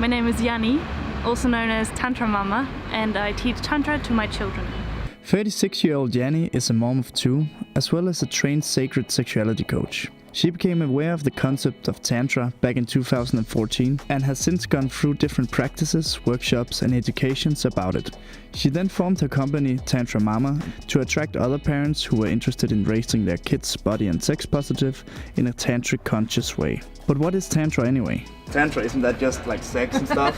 My name is Yanni, also known as Tantra Mama, and I teach Tantra to my children. 36-year-old Janie is a mom of two, as well as a trained sacred sexuality coach. She became aware of the concept of Tantra back in 2014 and has since gone through different practices, workshops and educations about it. She then formed her company Tantra Mama to attract other parents who were interested in raising their kids body and sex positive in a tantric conscious way. But what is Tantra anyway? Tantra, isn't that just like sex and stuff?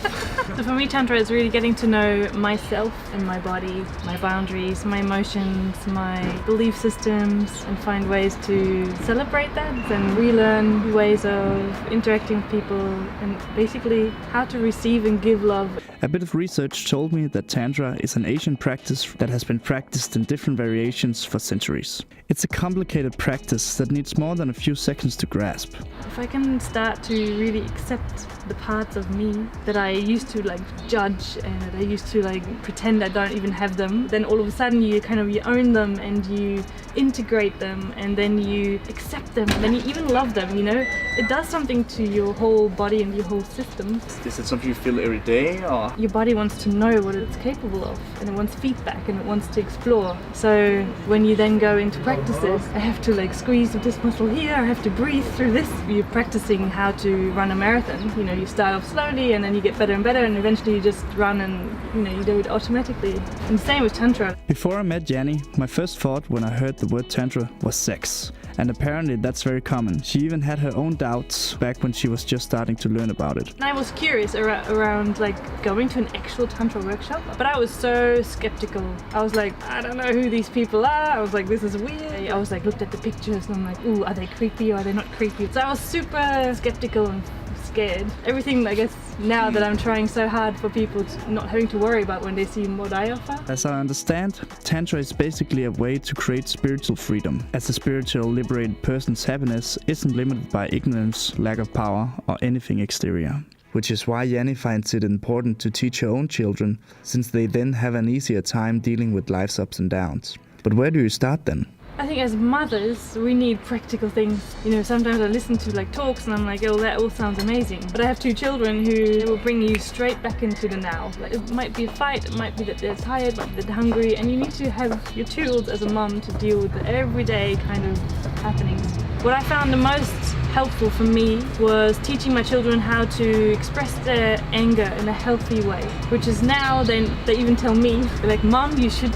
So for me, Tantra is really getting to know myself and my body, my boundaries, my emotions, my belief systems, and find ways to celebrate that and relearn ways of interacting with people and basically how to receive and give love. A bit of research told me that Tantra is an Asian practice that has been practiced in different variations for centuries. It's a complicated practice that needs more than a few seconds to grasp. If I can start to really accept the parts of me that I used to judge and that I used to pretend I don't even have them, then all of a sudden you own them and you integrate them and then you accept them and then you even love them, you know? It does something to your whole body and your whole system. Is it something you feel every day or? Your body wants to know what it's capable of and it wants feedback and it wants to explore. So when you then go into practices, I have to squeeze this muscle here, I have to breathe through this. You're practicing how to run a marathon. You know, you start off slowly and then you get better and better and eventually you just run and you do it automatically. And same with Tantra. Before I met Janie, my first thought when I heard the word Tantra was sex. And apparently that's very common. She even had her own doubts back when she was just starting to learn about it. And I was curious around going to an actual Tantra workshop, but I was so skeptical. I was like, I don't know who these people are. I was like, this is weird. I was looked at the pictures and I'm like, ooh, are they creepy or are they not creepy? So I was super skeptical and scared. Everything, I guess, now that I'm trying so hard for people to not having to worry about when they see what I offer. As I understand, Tantra is basically a way to create spiritual freedom, as a spiritual liberated person's happiness isn't limited by ignorance, lack of power, or anything exterior. Which is why Yanni finds it important to teach her own children, since they then have an easier time dealing with life's ups and downs. But where do you start then? I think as mothers, we need practical things. You know, sometimes I listen to talks and I'm like, oh, that all sounds amazing. But I have two children who will bring you straight back into the now. It might be a fight, it might be that they're tired, it might be that they're hungry, and you need to have your tools as a mum to deal with the everyday happenings. What I found the most helpful for me was teaching my children how to express their anger in a healthy way, which is now they even tell me, they're like, Mom, you should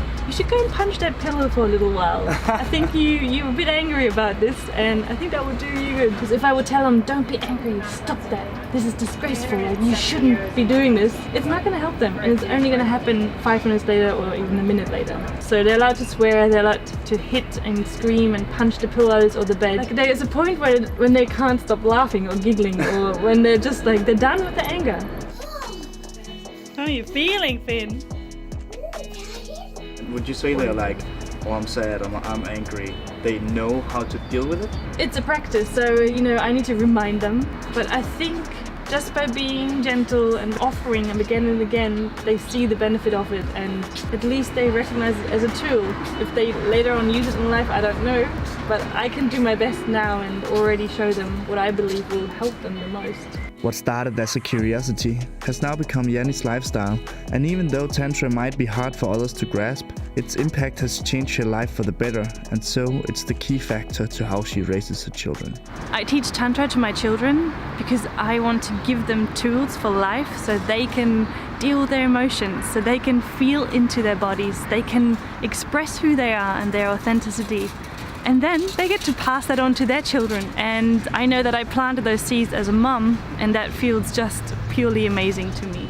go and punch that pillow for a little while. I think you're a bit angry about this and I think that would do you good. Because if I would tell them, don't be angry, stop that, this is disgraceful, you shouldn't be doing this, it's not going to help them and it's only going to happen 5 minutes later or even a minute later. So they're allowed to swear, they're allowed to hit and scream and punch the pillows or the bed. There's a point when they can't stop laughing or giggling or when they're just they're done with the anger. How are you feeling, Finn? Would you say they're like, oh, I'm sad, I'm angry, they know how to deal with it? It's a practice, so I need to remind them, but I think just by being gentle and offering them again and again, they see the benefit of it and at least they recognize it as a tool. If they later on use it in life, I don't know, but I can do my best now and already show them what I believe will help them the most. What started as a curiosity has now become Yanni's lifestyle, and even though Tantra might be hard for others to grasp, its impact has changed her life for the better, and so it's the key factor to how she raises her children. I teach Tantra to my children because I want to give them tools for life so they can deal with their emotions, so they can feel into their bodies, they can express who they are and their authenticity. And then they get to pass that on to their children. And I know that I planted those seeds as a mum, and that feels just purely amazing to me.